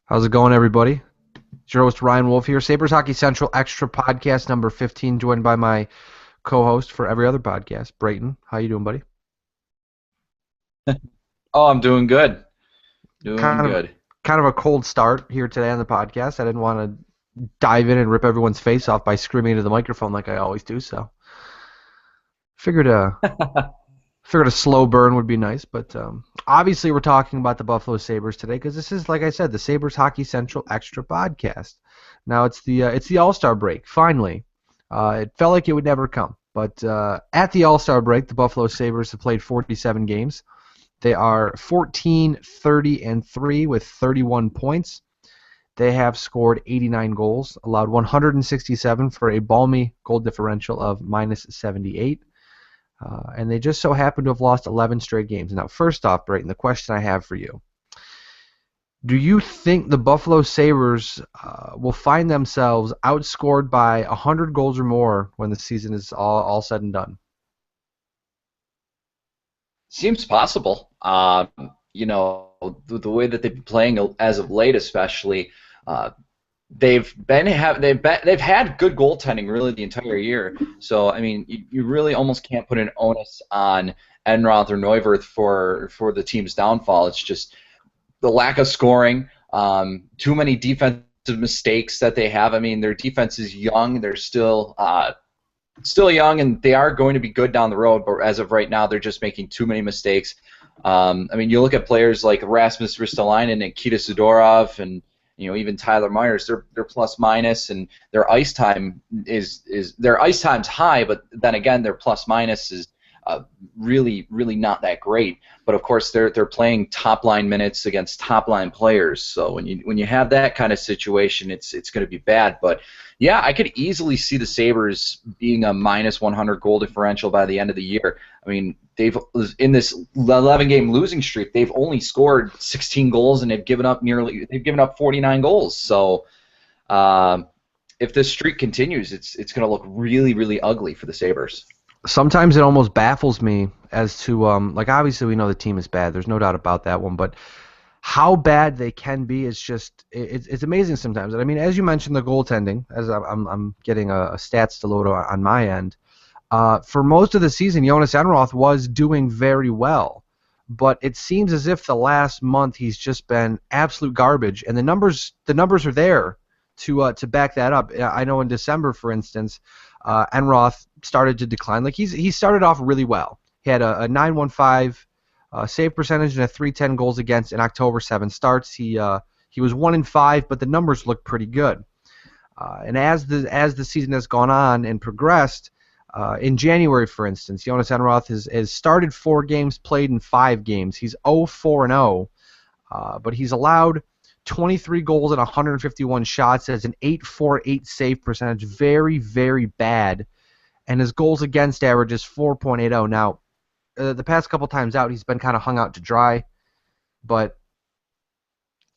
How's it going, everybody? It's your host, Ryan Wolf here. Sabres Hockey Central Extra Podcast number 15, joined by my co-host for every other podcast, Brayton. How you doing, buddy? Oh, I'm doing good. Doing Kind of good. kind of a cold start here today on the podcast. I didn't want to dive in and rip everyone's face off by screaming into the microphone like I always do, so figured a figured a slow burn would be nice, but obviously we're talking about the Buffalo Sabres today because this is, like I said, the Sabres Hockey Central Extra Podcast. Now it's the All-Star break, finally. It felt like it would never come, but at the All-Star break, the Buffalo Sabres have played 47 games. They are 14, 30, and 3 with 31 points. They have scored 89 goals, allowed 167 for a balmy goal differential of minus 78. And they just so happen to have lost 11 straight games. Now, first off, Brayton, the question I have for you. Do you think the Buffalo Sabres will find themselves outscored by 100 goals or more when the season is all said and done? Seems possible. The way that they've been playing as of late, especially, uh, they've had good goaltending really the entire year. So I mean, you really almost can't put an onus on Enroth or Neuwirth for the team's downfall. It's just the lack of scoring, too many defensive mistakes that they have. I mean, their defense is young. They're still young, and they are going to be good down the road. But as of right now, they're just making too many mistakes. I mean, you look at players like Rasmus Ristolainen and Nikita Sidorov, and even Tyler Myers. They're plus minus, and their ice time is their ice time's high, but then again, their plus minus is really not that great. But of course, they're playing top line minutes against top line players. So when you have that kind of situation, it's going to be bad. But yeah, I could easily see the Sabres being a minus 100 goal differential by the end of the year. I mean, they've in this 11-game losing streak, they've only scored 16 goals and they've given up 49 goals. So if this streak continues, it's going to look really ugly for the Sabres. Sometimes it almost baffles me as to like obviously we know the team is bad. There's no doubt about that one, but how bad they can be is just it's amazing sometimes. And I mean, as you mentioned, the goaltending, as I'm getting a stats to load on my end. For most of the season, Jonas Enroth was doing very well, but it seems as if the last month he's just been absolute garbage, and the numbers are there to back that up. I know in December, for instance, Enroth started to decline. Like he started off really well. He had a 915 save percentage and a 310 goals against in October 7 starts. He was 1-5, but the numbers looked pretty good. And as the season has gone on and progressed, in January, for instance, Jonas Enroth has started 4 games, played in 5 games. He's 0-4-0, but he's allowed 23 goals and 151 shots. Has an 8.48 save percentage, very bad, and his goals against average is 4.80. Now, the past couple times out, he's been kind of hung out to dry, but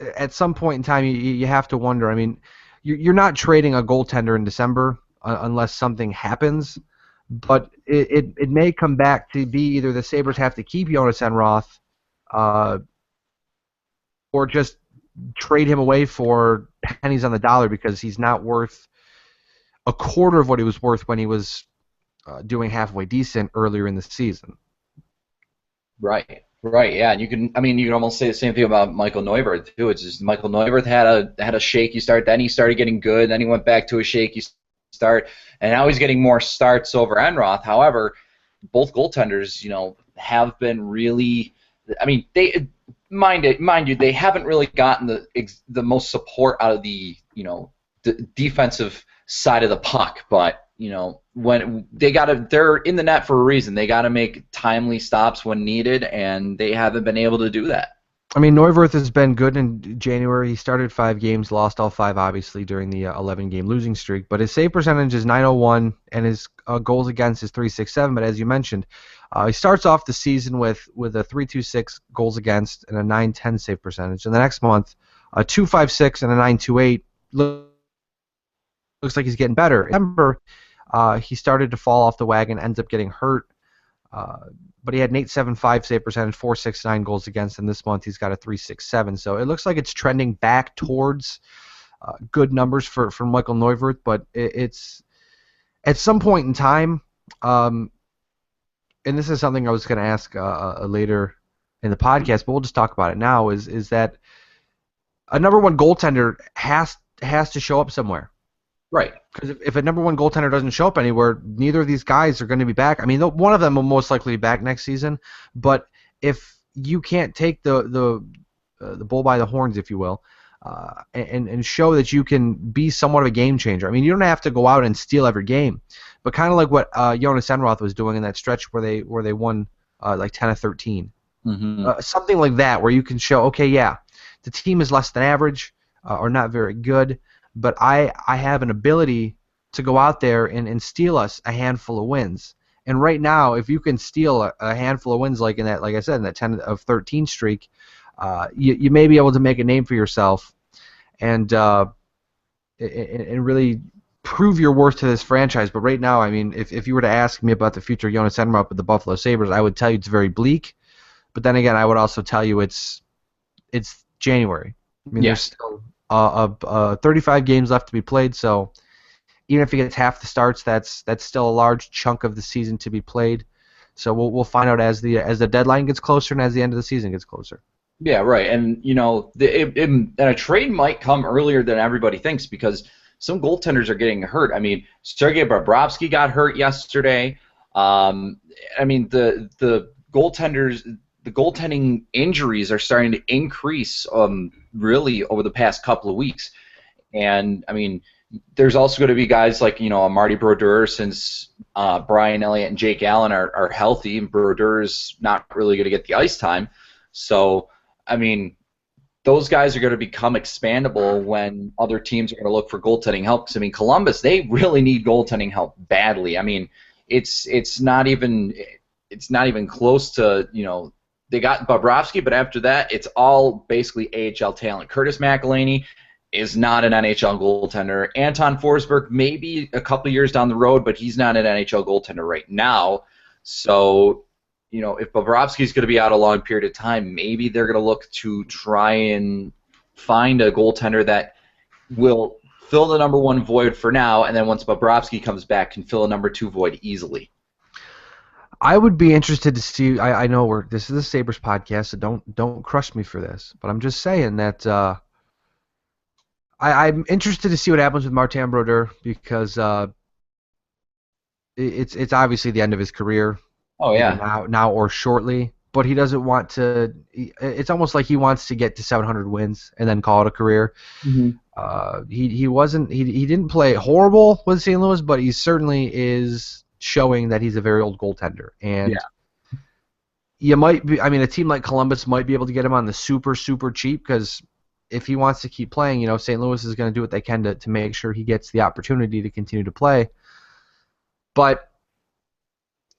at some point in time, you have to wonder. I mean, you're not trading a goaltender in December unless something happens. But it may come back to be either the Sabres have to keep Jonas Enroth or just trade him away for pennies on the dollar because he's not worth a quarter of what he was worth when he was doing halfway decent earlier in the season. Right, yeah, and you can almost say the same thing about Michael Neuwirth too. It's just Michael Neuwirth had a shaky start, then he started getting good, then he went back to a shaky start, and now he's getting more starts over Enroth. However, both goaltenders, have been really. I mean, mind you, they haven't really gotten the most support out of the defensive side of the puck, but when they're in the net for a reason. They got to make timely stops when needed, and they haven't been able to do that. I mean, Neuwirth has been good in January. He started 5 games, lost all 5, obviously, during the 11-game losing streak. But his save percentage is 901, and his goals against is 367. But as you mentioned, he starts off the season with a 326 goals against and a 910 save percentage. And the next month, a 256 and a 928. Looks like he's getting better. Remember, he started to fall off the wagon, ends up getting hurt. Uh, but he had an 8.75 save percentage, 4.69 goals against, and this month he's got a 3.67. So it looks like it's trending back towards good numbers for Michael Neuwirth, but it's at some point in time, um, and this is something I was going to ask later in the podcast, but we'll just talk about it now. Is that a number one goaltender has to show up somewhere? Right. Because if a number one goaltender doesn't show up anywhere, neither of these guys are going to be back. I mean, one of them will most likely be back next season, but if you can't take the bull by the horns, if you will, and show that you can be somewhat of a game changer. I mean, you don't have to go out and steal every game, but kind of like what Jonas Enroth was doing in that stretch where they won like 10 of 13. Mm-hmm. Something like that, where you can show, okay, yeah, the team is less than average or not very good, but I have an ability to go out there and steal us a handful of wins. And right now, if you can steal a handful of wins like in that, like I said, in that 10 of 13 streak, you may be able to make a name for yourself and really prove your worth to this franchise. But right now, I mean, if you were to ask me about the future of Jonas Enroth with the Buffalo Sabres, I would tell you it's very bleak. But then again, I would also tell you it's January. I mean, there's still 35 games left to be played, so even if he gets half the starts, that's still a large chunk of the season to be played. So we'll find out as the deadline gets closer and as the end of the season gets closer. Yeah, right. And you know, and a trade might come earlier than everybody thinks because some goaltenders are getting hurt. I mean, Sergei Bobrovsky got hurt yesterday. I mean, the goaltenders, the goaltending injuries are starting to increase really over the past couple of weeks. And I mean, there's also going to be guys like, you know, Marty Brodeur, since Brian Elliott and Jake Allen are healthy, and Brodeur's not really going to get the ice time. So, I mean, those guys are going to become expandable when other teams are going to look for goaltending help. Because I mean, Columbus, they really need goaltending help badly. I mean, it's not even close to, you know, they got Bobrovsky, but after that, it's all basically AHL talent. Curtis McElhinney is not an NHL goaltender. Anton Forsberg, maybe a couple years down the road, but he's not an NHL goaltender right now. So, you know, if Bobrovsky's going to be out a long period of time, maybe they're going to look to try and find a goaltender that will fill the number one void for now, and then once Bobrovsky comes back, can fill a number two void easily. I would be interested to see. I know this is the Sabres podcast, so don't crush me for this, but I'm just saying that I'm interested to see what happens with Martin Brodeur because it's obviously the end of his career. Oh yeah. Now or shortly, but he doesn't want to. It's almost like he wants to get to 700 wins and then call it a career. Mm-hmm. He didn't play horrible with St. Louis, but he certainly is showing that he's a very old goaltender. And you might be. I mean, a team like Columbus might be able to get him on the super cheap because if he wants to keep playing, you know, St. Louis is going to do what they can to make sure he gets the opportunity to continue to play. But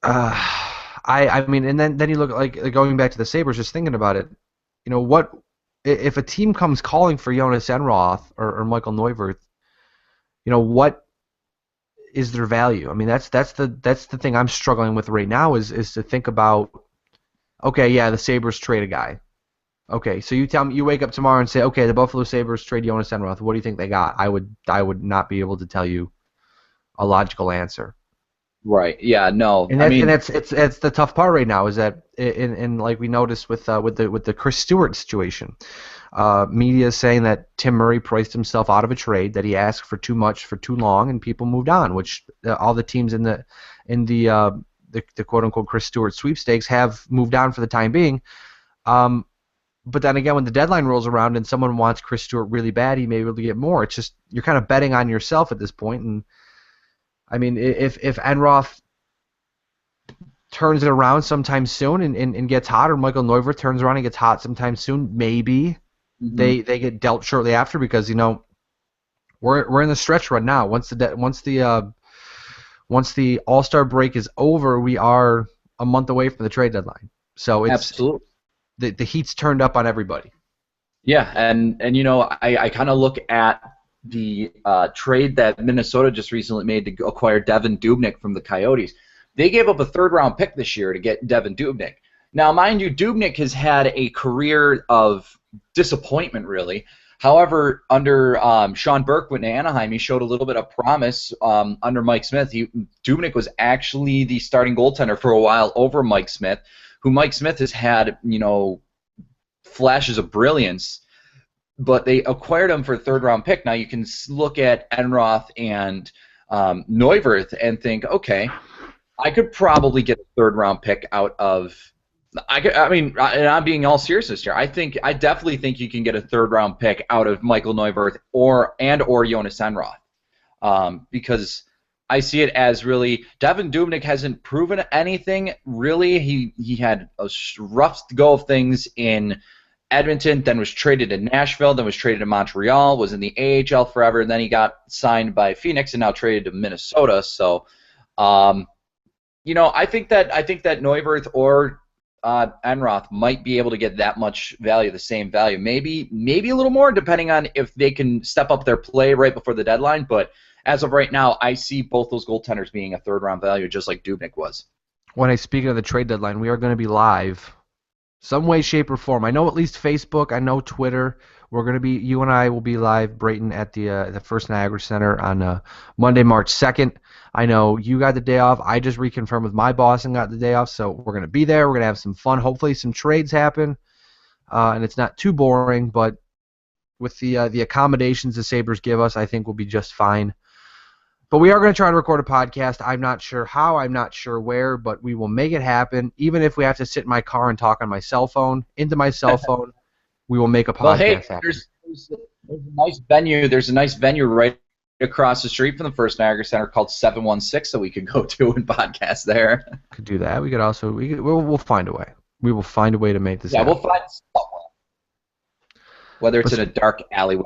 I mean, and then you look like going back to the Sabres, just thinking about it. You know, what if a team comes calling for Jonas Enroth or Michael Neuwirth? You know, what is their value? I mean, that's the thing I'm struggling with right now is to think about. Okay, yeah, the Sabres trade a guy. Okay, so you wake up tomorrow and say, okay, the Buffalo Sabres trade Jonas Enroth. What do you think they got? I would not be able to tell you a logical answer. Right. Yeah. No. And it's the tough part right now is that in like we noticed with the Chris Stewart situation, media is saying that Tim Murray priced himself out of a trade, that he asked for too much for too long, and people moved on. Which all the teams in the quote unquote Chris Stewart sweepstakes have moved on for the time being. But then again, when the deadline rolls around and someone wants Chris Stewart really bad, he may be able to get more. It's just you're kind of betting on yourself at this point. And I mean, if Enroth turns it around sometime soon and gets hot, or Michael Neuwirth turns around and gets hot sometime soon, maybe they get dealt shortly after because, you know, we're in the stretch run now. Once the All-Star break is over, we are a month away from the trade deadline. So it's absolutely. The heat's turned up on everybody. Yeah, and you know, I kind of look at the trade that Minnesota just recently made to acquire Devin Dubnyk from the Coyotes. They gave up a third-round pick this year to get Devin Dubnyk. Now, mind you, Dubnyk has had a career of disappointment, really. However, under Sean Burke in Anaheim, he showed a little bit of promise under Mike Smith. Dubnyk was actually the starting goaltender for a while over Mike Smith, who Mike Smith has had, flashes of brilliance, but they acquired him for a third-round pick. Now you can look at Enroth and Neuwirth and think, okay, I could probably get a third-round pick out of. And I'm being all serious here. I definitely think you can get a third-round pick out of Michael Neuwirth or Jonas Enroth, because I see it as really Devin Dubnyk hasn't proven anything really. He had a rough go of things in Edmonton, then was traded to Nashville, then was traded to Montreal, was in the AHL forever, and then he got signed by Phoenix and now traded to Minnesota. So, I think that Neuwirth or Enroth might be able to get that much value, the same value, maybe a little more, depending on if they can step up their play right before the deadline. But as of right now, I see both those goaltenders being a third-round value, just like Dubnyk was. When I speak of the trade deadline, we are going to be live, some way, shape, or form. I know at least Facebook. I know Twitter. We're going to be. You and I will be live, Brayton, at the First Niagara Center on Monday, March 2nd. I know you got the day off. I just reconfirmed with my boss and got the day off, so we're going to be there. We're going to have some fun. Hopefully some trades happen, and it's not too boring, but with the accommodations the Sabres give us, I think we'll be just fine. But we are going to try to record a podcast. I'm not sure how. I'm not sure where, but we will make it happen. Even if we have to sit in my car and talk on my cell phone, into my cell phone, we will make a podcast happen. There's a nice venue. There's a nice venue right across the street from the First Niagara Center called 716 that we could go to and podcast there. Could do that. We could also we'll find a way. We will find a way to make this happen. We'll find somewhere. Whether it's in a dark alleyway.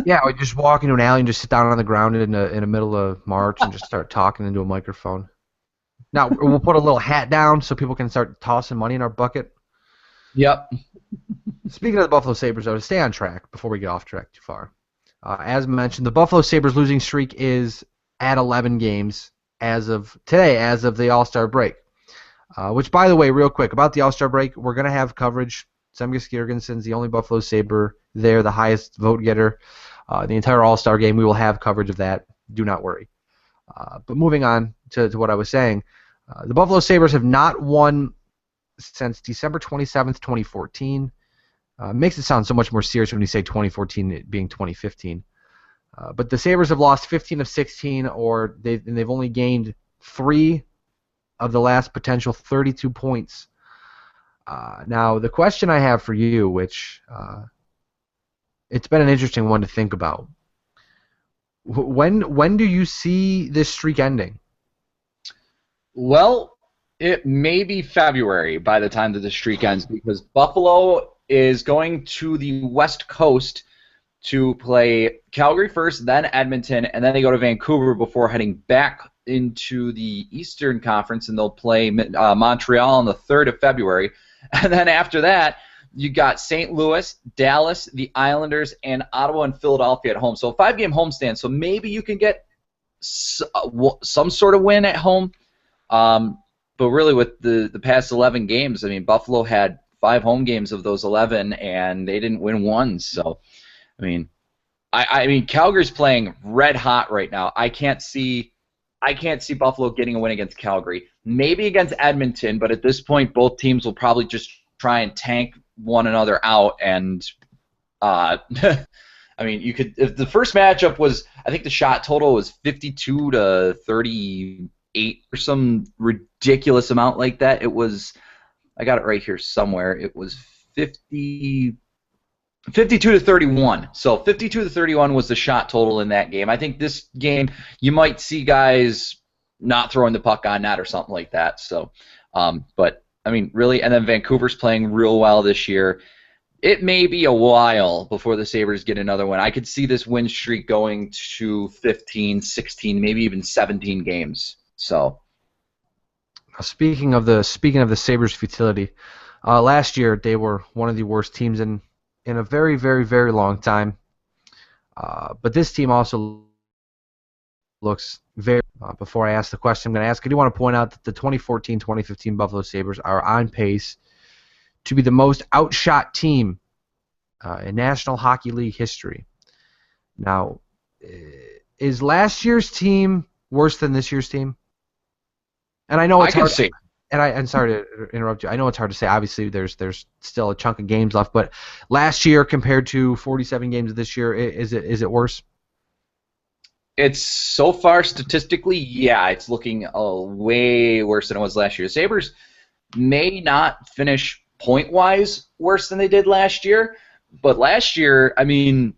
Yeah, we just walk into an alley and just sit down on the ground in the middle of March and just start talking into a microphone. Now we'll put a little hat down so people can start tossing money in our bucket. Yep. Speaking of the Buffalo Sabres, though, to stay on track before we get off track too far, as mentioned, the Buffalo Sabres losing streak is at 11 games as of today, as of the All-Star break. Which, by the way, real quick, about the All-Star break, we're going to have coverage. Semgus Girgenssen's the only Buffalo Sabre there, the highest vote getter. The entire All-Star game, we will have coverage of that. Do not worry. But moving on to what I was saying, the Buffalo Sabres have not won since December 27th, 2014. Makes it sound so much more serious when you say 2014 it being 2015. But the Sabres have lost 15 of 16, or they've only gained 3 of the last potential 32 points. Now, the question I have for you, which it's been an interesting one to think about, when do you see this streak ending? Well, it may be February by the time that the streak ends, because Buffalo is going to the West Coast to play Calgary first, then Edmonton, and then they go to Vancouver before heading back into the Eastern Conference, and they'll play Montreal on the 3rd of February. And then after that, you got St. Louis, Dallas, the Islanders, and Ottawa and Philadelphia at home. So a 5-game homestand. So maybe you can get some sort of win at home. But really, with the past 11 games, I mean, Buffalo had 5 home games of those 11, and they didn't win one. So, I mean, Calgary's playing red hot right now. I can't see Buffalo getting a win against Calgary. Maybe against Edmonton, but at this point, both teams will probably just try and tank one another out. And I mean, you could, if the first matchup was, I think the shot total was 52 to 38 or some ridiculous amount like that. It was, I got it right here somewhere. It was 52 to 31. So 52 to 31 was the shot total in that game. I think this game you might see guys not throwing the puck on net or something like that. So, but I mean, really, and then Vancouver's playing real well this year. It may be a while before the Sabres get another one. I could see this win streak going to 15, 16, maybe even 17 games. So, speaking of the Sabres' futility, last year they were one of the worst teams in a very, very, very long time. But this team also looks very Before I ask the question, I'm going to ask, I do want to point out that the 2014-2015 Buffalo Sabres are on pace to be the most outshot team in National Hockey League history. Now, is last year's team worse than this year's team? And I know I it's could hard. say And sorry to interrupt you. I know it's hard to say. Obviously, there's still a chunk of games left, but last year compared to 47 games this year, is it worse? it's so far statistically, yeah, it's looking way worse than it was last year. The Sabres may not finish point-wise worse than they did last year, but last year, I mean,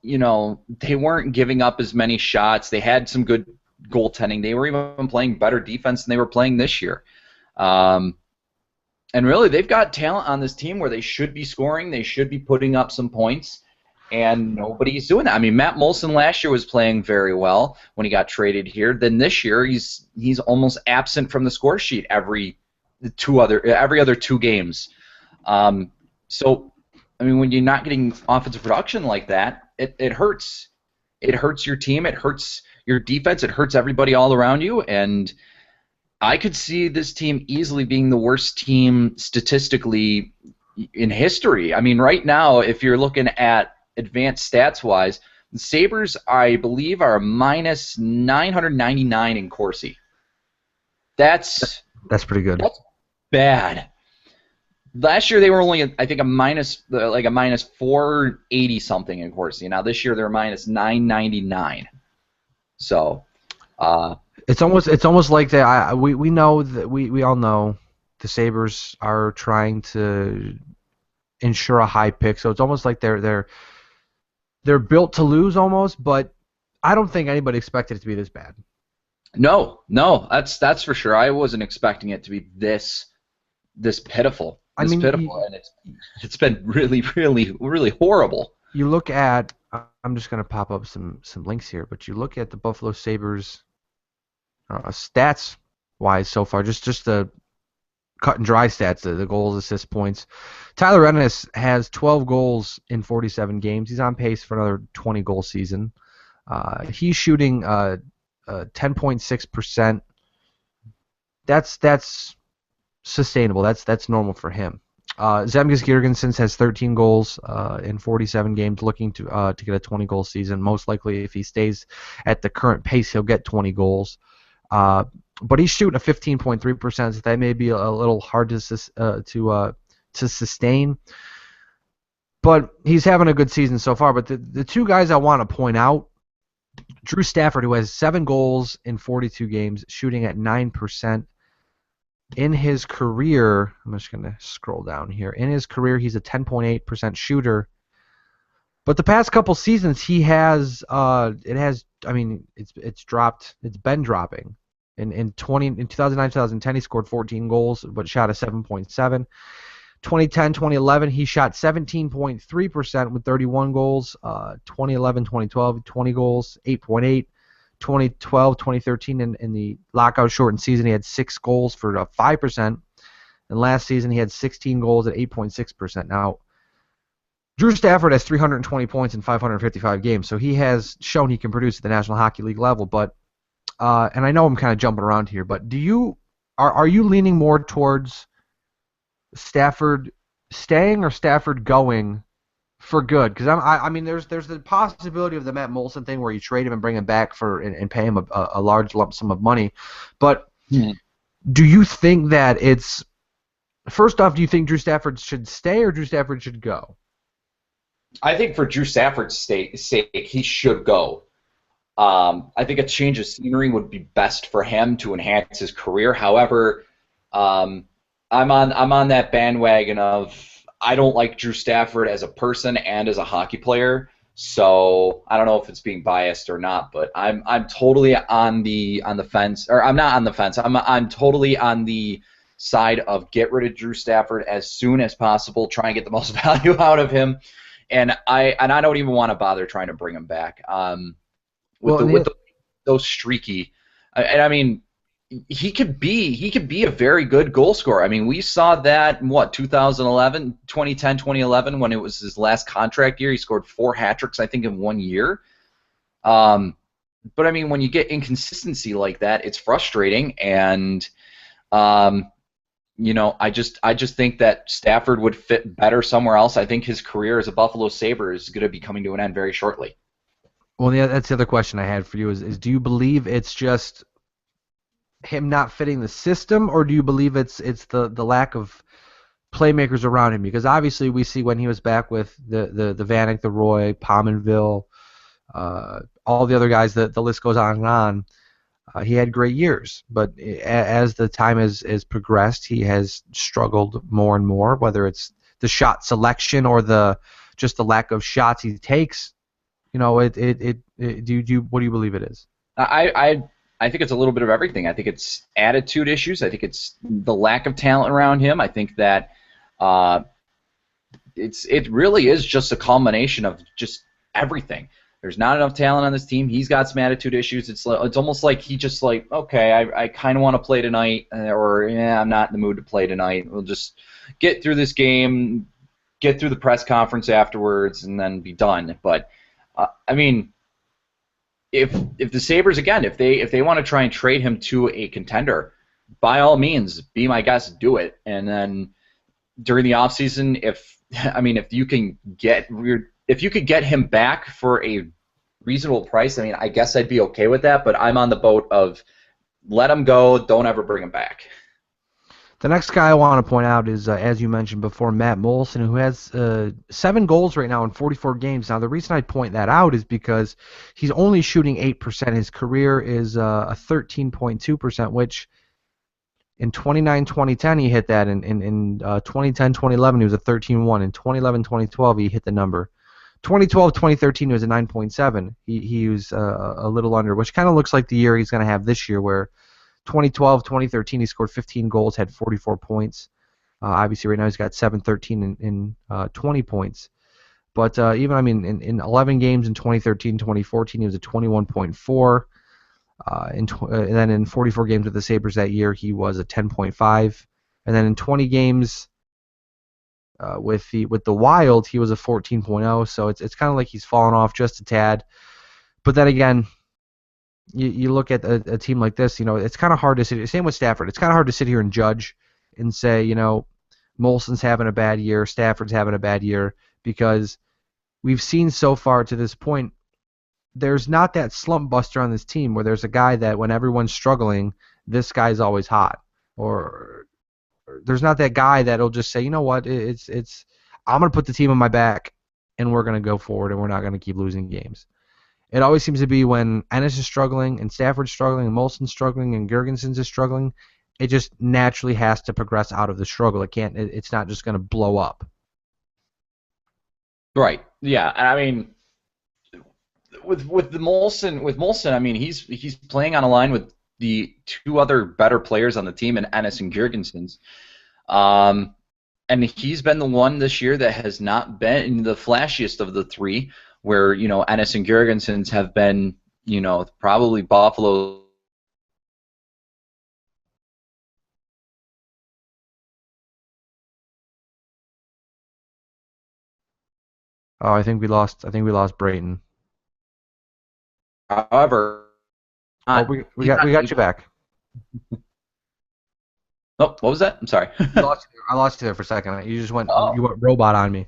they weren't giving up as many shots. They had some good goaltending. They were even playing better defense than they were playing this year. Um, and really, they've got talent on this team where they should be scoring. They should be putting up some points, and nobody's doing that. I mean, Matt Molson last year was playing very well when he got traded here. Then this year, he's almost absent from the score sheet every other 2 games. So, I mean, when you're not getting offensive production like that, it hurts. It hurts your team. It hurts your defense. It hurts everybody all around you. And I could see this team easily being the worst team statistically in history. I mean, right now, if you're looking at advanced stats-wise, the Sabres, I believe, are minus 999 in Corsi. That's Pretty good. That's bad. Last year they were only, I think, a minus 480 something in Corsi. Now this year they're minus 999. So, It's almost like that. We know that we all know the Sabres are trying to ensure a high pick. So it's almost like they're built to lose almost. But I don't think anybody expected it to be this bad. no, that's for sure. I wasn't expecting it to be this pitiful. I mean, Pitiful, and it's been really, really, really horrible. You look at. I'm just going to pop up some links here, but you look at the Buffalo Sabres stats wise so far, just the cut and dry stats, the goals, assists, points. Tyler Ennis has 12 goals in 47 games. He's on pace for another 20 goal season. He's shooting 10.6%. That's sustainable. That's normal for him. Zemgus Girgensons has 13 goals in 47 games, looking to get a 20-goal season. Most likely, if he stays at the current pace, he'll get 20 goals. But he's shooting a 15.3%, so that may be a little hard to sustain. But he's having a good season so far. But the two guys I want to point out, Drew Stafford, who has 7 goals in 42 games, shooting at 9%. In his career, I'm just going to scroll down here. In his career, he's a 10.8% shooter. But the past couple seasons, he has it's dropped. It's been dropping. In 2009-2010, he scored 14 goals, but shot a 7.7. 2010-2011, he shot 17.3% with 31 goals. 2011-2012, 20 goals, 8.8. 2012-2013 in the lockout shortened season, he had 6 goals for 5%. And last season, he had 16 goals at 8.6%. Now, Drew Stafford has 320 points in 555 games, so he has shown he can produce at the National Hockey League level. But and I know I'm kind of jumping around here, but are you leaning more towards Stafford staying or Stafford going for good? Because I mean, there's the possibility of the Matt Molson thing where you trade him and bring him back and pay him a large lump sum of money. But do you think that it's first off? Do you think Drew Stafford should stay or Drew Stafford should go? I think for Drew Stafford's sake, he should go. I think a change of scenery would be best for him to enhance his career. However, I'm on that bandwagon of I don't like Drew Stafford as a person and as a hockey player, so I don't know if it's being biased or not, but I'm totally on the fence, or I'm not on the fence. I'm totally on the side of get rid of Drew Stafford as soon as possible, try and get the most value out of him, and I don't even want to bother trying to bring him back. Those streaky, and I mean. He could be a very good goal scorer. I mean, we saw that in 2010, 2011, when it was his last contract year. He scored 4 hat tricks, I think, in 1 year. but I mean, when you get inconsistency like that, it's frustrating, and um, I just think that Stafford would fit better somewhere else. I think his career as a Buffalo Sabre is going to be coming to an end very shortly. Well, yeah, that's the other question I had for you is do you believe it's just him not fitting the system, or do you believe it's the lack of playmakers around him? Because obviously we see when he was back with the Vanek, the Roy, Pominville, all the other guys, the list goes on and on. He had great years, but as the time has progressed, he has struggled more and more. Whether it's the shot selection or the just the lack of shots he takes, do you what do you believe it is? I, I I think it's a little bit of everything. I think it's attitude issues. I think it's the lack of talent around him. I think that uh, it really is just a culmination of just everything. There's not enough talent on this team. He's got some attitude issues. It's almost like he just like, okay, I kind of want to play tonight, or yeah, I'm not in the mood to play tonight. We'll just get through this game, get through the press conference afterwards, and then be done. But I mean, if the Sabres again, if they want to try and trade him to a contender, by all means, be my guest, do it. And then during the offseason, if you can get him back for a reasonable price, I mean, I guess I'd be okay with that. But I'm on the boat of let him go, don't ever bring him back. The next guy I want to point out is, as you mentioned before, Matt Mollison, who has 7 goals right now in 44 games. Now, the reason I point that out is because he's only shooting 8%. His career is a 13.2%, which in 2010 he hit that. In 2010-2011 he was a 13.1. In 2011-2012 he hit the number. 2012-2013 he was a 9.7. He was a little under, which kind of looks like the year he's going to have this year, where 2012-2013 he scored 15 goals, had 44 points. Obviously right now he's got 7-13 in 20 points. But even, I mean, in 11 games in 2013-2014 he was a 21.4. And then in 44 games with the Sabres that year, he was a 10.5. And then in 20 games with the Wild, he was a 14.0. So it's kind of like he's fallen off just a tad. But then again, you look at a team like this, it's kind of hard to sit. Same with Stafford. It's kind of hard to sit here and judge and say, Molson's having a bad year, Stafford's having a bad year, because we've seen so far to this point, there's not that slump buster on this team where there's a guy that when everyone's struggling, this guy's always hot. Or there's not that guy that'll just say, you know what, I'm going to put the team on my back and we're going to go forward and we're not going to keep losing games. It always seems to be when Ennis is struggling and Stafford's struggling and Molson's struggling and Girgensons is struggling, it just naturally has to progress out of the struggle. It's not just going to blow up. Right. Yeah. And I mean, with Molson, I mean, he's playing on a line with the two other better players on the team, in Ennis and Girgensons. Um, and he's been the one this year that has not been the flashiest of the three, where Ennis and Girgensons have been probably Buffalo. Oh, I think we lost Brayton. However, Oh, not, we he's got not we got you able. back. Oh, what was that? I'm sorry. I lost you there for a second. You Oh. went robot on me.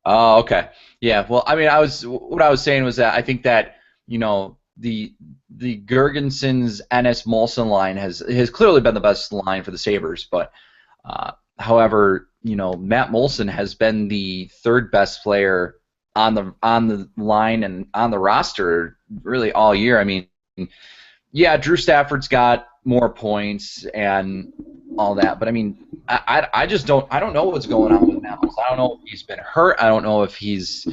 Oh, okay. Yeah. Well, I mean, what I was saying was that I think that the Girgensons Ennis Molson line has clearly been the best line for the Sabres, but however, Matt Molson has been the third best player on the line and on the roster really all year. I mean, yeah, Drew Stafford's got more points and all that, but I mean, I just don't know what's going on with Matt Molson. I don't know if he's been hurt. I don't know if he's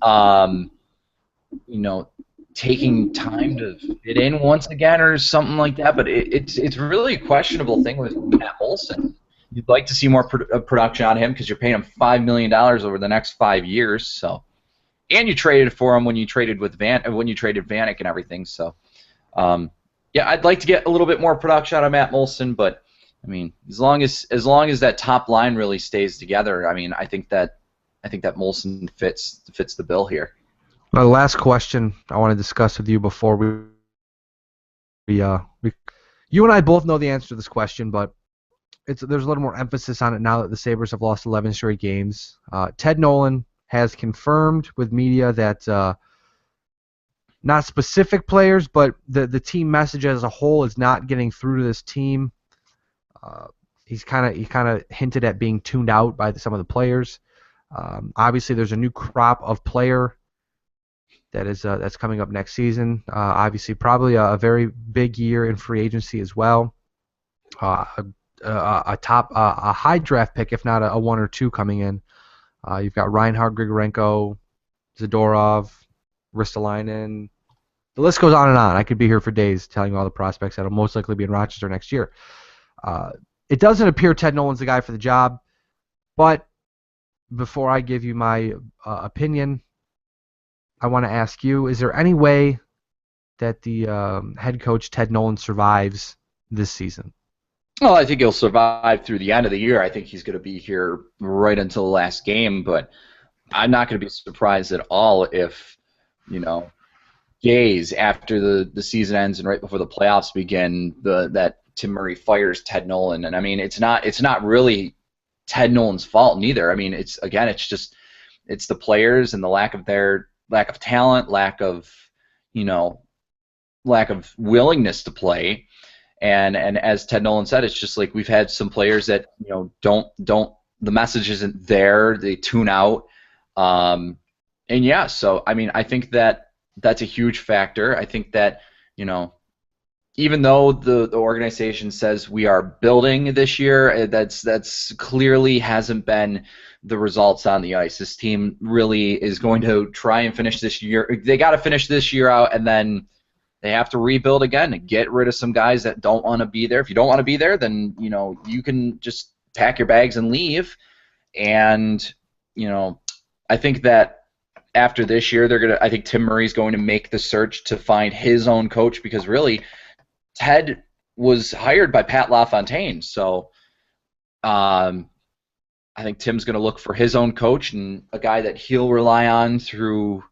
um, you know taking time to fit in once again or something like that. But it's really a questionable thing with Matt Molson. You'd like to see more production on him because you're paying him $5 million over the next 5 years. So, and you traded for him when you traded Vanek and everything. So, yeah, I'd like to get a little bit more production out of Matt Molson, but I mean, as long as that top line really stays together, I mean, I think that Molson fits the bill here. Now, the last question I want to discuss with you before we We you and I both know the answer to this question, but there's a little more emphasis on it now that the Sabres have lost 11 straight games. Ted Nolan has confirmed with media that not specific players, but the team message as a whole is not getting through to this team. Uh, he kind of hinted at being tuned out by some of the players. Obviously, there's a new crop of player that's coming up next season. Obviously, probably a very big year in free agency as well. Uh, a high draft pick, if not a one or two coming in. You've got Reinhard, Grigorenko, Zadorov, Ristolainen. The list goes on and on. I could be here for days telling you all the prospects that'll most likely be in Rochester next year. It doesn't appear Ted Nolan's the guy for the job, but before I give you my opinion, I want to ask you, is there any way that the head coach Ted Nolan survives this season? Well, I think he'll survive through the end of the year. I think he's going to be here right until the last game, but I'm not going to be surprised at all if, you know, days after the season ends and right before the playoffs begin, that Tim Murray fires Ted Nolan. And I mean, it's not really Ted Nolan's fault neither. I mean, it's the players and the lack of talent, you know, lack of willingness to play. And as Ted Nolan said, it's just like we've had some players that, you know, don't the message isn't there, they tune out. And yeah, so I mean, I think that's a huge factor. I think that, you know, even though the organization says we are building this year, that's clearly hasn't been the results on the ice. This team really is going to try and finish this year. They got to finish this year out, and then they have to rebuild again and get rid of some guys that don't want to be there. If you don't want to be there, then, you know, you can just pack your bags and leave. And, you know, I think that after this year, I think Tim Murray's going to make the search to find his own coach, because really Ted was hired by Pat LaFontaine. So I think Tim's going to look for his own coach and a guy that he'll rely on through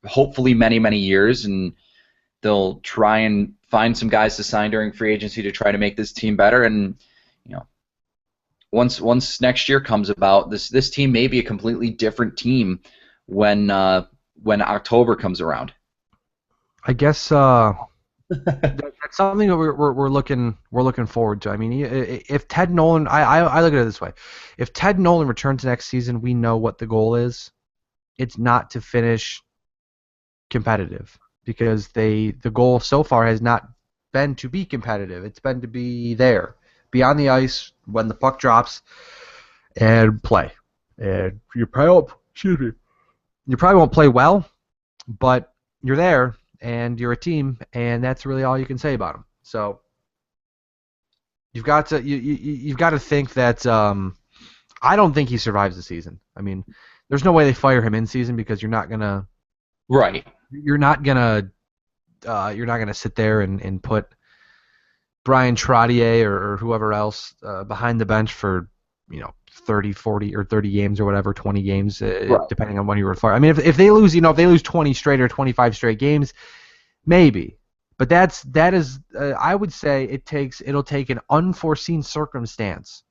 hopefully many, many years. And they'll try and find some guys to sign during free agency to try to make this team better. And, you know, once next year comes about, this team may be a completely different team when October comes around. I guess that's something that we're looking forward to. I mean, if Ted Nolan, I look at it this way: if Ted Nolan returns next season, we know what the goal is. It's not to finish competitive, because the goal so far has not been to be competitive. It's been to be there, be on the ice when the puck drops, and play. And you probably won't play well, but you're there and you're a team, and that's really all you can say about them. So you've got to think that I don't think he survives the season. I mean, there's no way they fire him in season, because you're not gonna sit there and put Brian Trottier or whoever else behind the bench for, you know, 30, 40, or 30 games or whatever, 20 games, Right. depending on when you were fired. I mean, if they lose, if they lose 20 straight or 25 straight games, maybe. But that is I would say it'll take an unforeseen circumstance,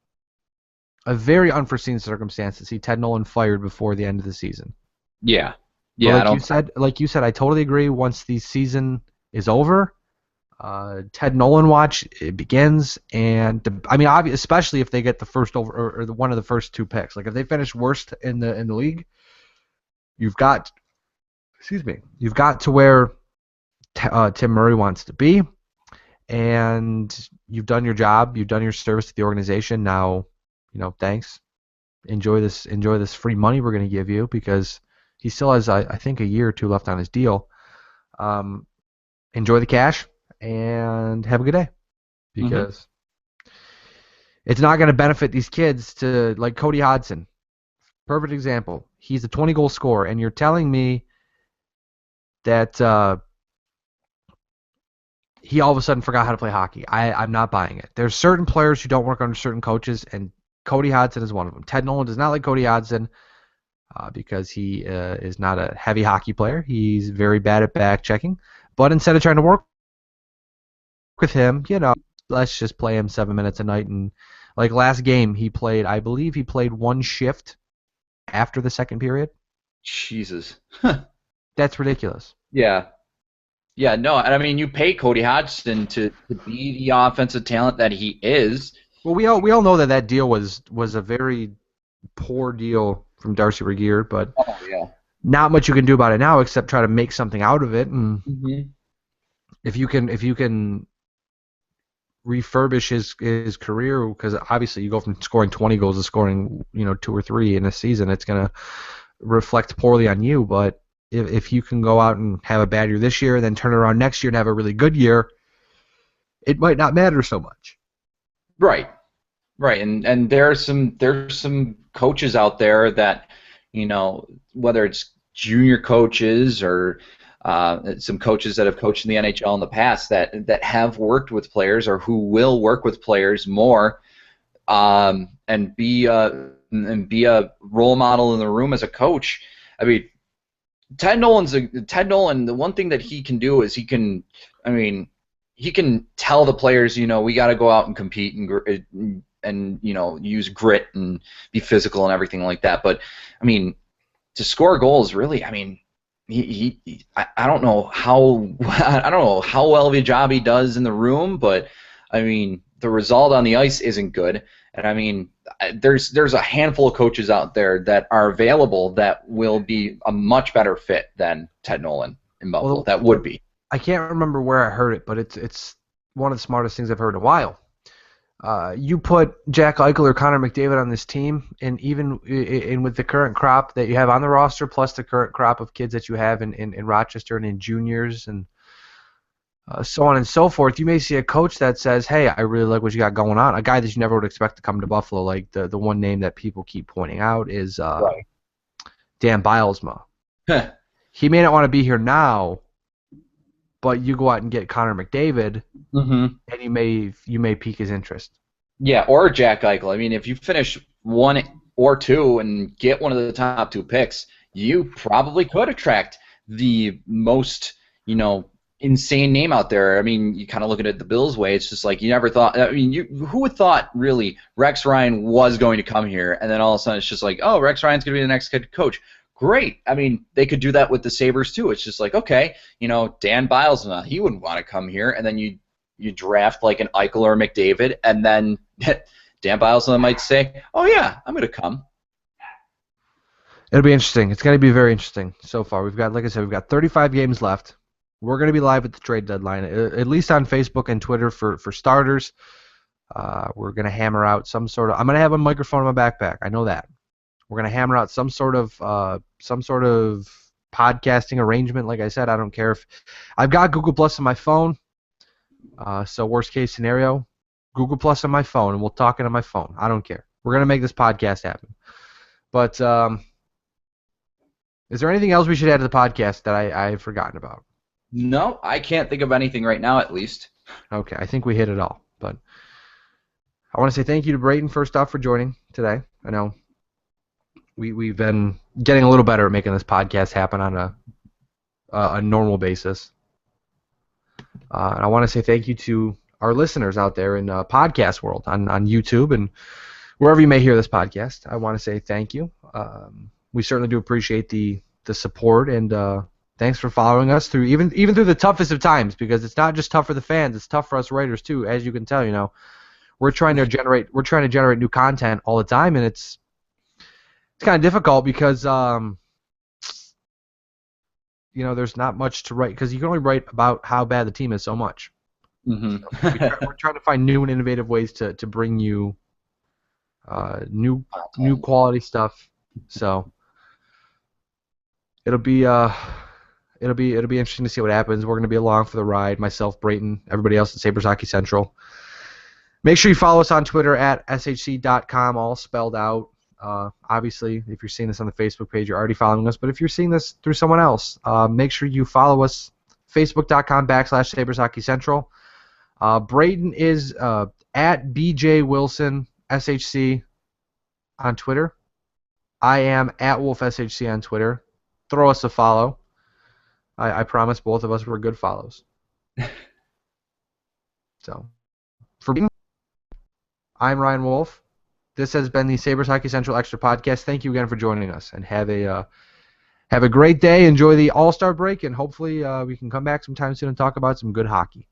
a very unforeseen circumstance, to see Ted Nolan fired before the end of the season. Yeah. But Yeah. like you said, I totally agree. Once the season is over, Ted Nolan watch, it begins, and I mean, especially if they get the first or one of the first two picks. Like if they finish worst in the league, you've got to where Tim Murray wants to be, and you've done your job, you've done your service to the organization. Now, thanks. Enjoy this free money we're going to give you, because he still has, I think, a year or two left on his deal. Enjoy the cash and have a good day, because it's not going to benefit these kids to, like Cody Hodgson. Perfect example. He's a 20-goal scorer, and you're telling me that he all of a sudden forgot how to play hockey. I'm not buying it. There's certain players who don't work under certain coaches, and Cody Hodgson is one of them. Ted Nolan does not like Cody Hodgson because he is not a heavy hockey player. He's very bad at back checking. But instead of trying to work with him. Let's just play him 7 minutes a night. And like last game, I believe he played one shift after the second period. Jesus. That's ridiculous. Yeah. Yeah, no, and I mean you pay Cody Hodgson to be the offensive talent that he is. Well, we all know that deal was a very poor deal from Darcy Regier, but Oh yeah. not much you can do about it now except try to make something out of it. And Hmm. if you can refurbish his career, because obviously you go from scoring 20 goals to scoring 2 or 3 in a season, it's gonna reflect poorly on you. But if you can go out and have a bad year this year, then turn it around next year and have a really good year, it might not matter so much. Right. Right. And there's some coaches out there that, whether it's junior coaches or some coaches that have coached in the NHL in the past that have worked with players or who will work with players more, and be a role model in the room as a coach. I mean, Ted Nolan. The one thing that he can do is I mean, he can tell the players, we got to go out and compete and use grit and be physical and everything like that. But I mean, to score goals, really, I mean, I don't know how I don't know how well of a job he does in the room, but I mean, the result on the ice isn't good. And I mean, there's a handful of coaches out there that are available that will be a much better fit than Ted Nolan in Buffalo. Well, That would be. I can't remember where I heard it, but it's one of the smartest things I've heard in a while. You put Jack Eichel or Connor McDavid on this team, and even with the current crop that you have on the roster, plus the current crop of kids that you have in Rochester and in juniors and so on and so forth, you may see a coach that says, "Hey, I really like what you got going on." A guy that you never would expect to come to Buffalo, like the one name that people keep pointing out is Right. Dan Bilesma. He may not want to be here now, but you go out and get Connor McDavid, Mm-hmm. and you may pique his interest. Yeah, or Jack Eichel. I mean, if you finish 1 or 2 and get one of the top 2 picks, you probably could attract the most, insane name out there. I mean, you kind of look at it the Bills way. It's just like you never thought. I mean, who would thought really Rex Ryan was going to come here, and then all of a sudden it's just like, oh, Rex Ryan's going to be the next head coach. Great. I mean, they could do that with the Sabres too. It's just like, okay, Dan Bilesma, he wouldn't want to come here, and then you draft like an Eichel or McDavid, and then Dan Bilesma might say, oh yeah, I'm going to come. It'll be interesting. It's going to be very interesting so far. Like I said, we've got 35 games left. We're going to be live at the trade deadline, at least on Facebook and Twitter for starters. We're going to hammer out some sort of. I'm going to have a microphone in my backpack. I know that. We're going to hammer out some sort of podcasting arrangement. Like I said, I don't care if I've got Google Plus on my phone. So worst case scenario, Google Plus on my phone, and we'll talk it on my phone. I don't care. We're going to make this podcast happen. But is there anything else we should add to the podcast that I've forgotten about? No, I can't think of anything right now, at least. Okay, I think we hit it all. But I want to say thank you to Brayton first off for joining today. I know we've been getting a little better at making this podcast happen on a normal basis. And I want to say thank you to our listeners out there in podcast world on YouTube and wherever you may hear this podcast. I want to say thank you. We certainly do appreciate the support, and thanks for following us through even through the toughest of times, because it's not just tough for the fans, it's tough for us writers too. As you can tell, we're trying to generate new content all the time, and it's kind of difficult because there's not much to write, because you can only write about how bad the team is so much. Mm-hmm. So we're trying to find new and innovative ways to bring you new quality stuff. So it'll be interesting to see what happens. We're going to be along for the ride. Myself, Brayton, everybody else at Sabres Hockey Central. Make sure you follow us on Twitter at shc.com, all spelled out. Obviously, if you're seeing this on the Facebook page, you're already following us. But if you're seeing this through someone else, make sure you follow us, facebook.com/Sabres Hockey Central. Brayton is at BJ Wilson SHC on Twitter. I am at Wolf SHC on Twitter. Throw us a follow. I promise both of us were good follows. So, for me, I'm Ryan Wolf. This has been the Sabres Hockey Central Extra podcast. Thank you again for joining us, and have a great day. Enjoy the All-Star break, and hopefully we can come back sometime soon and talk about some good hockey.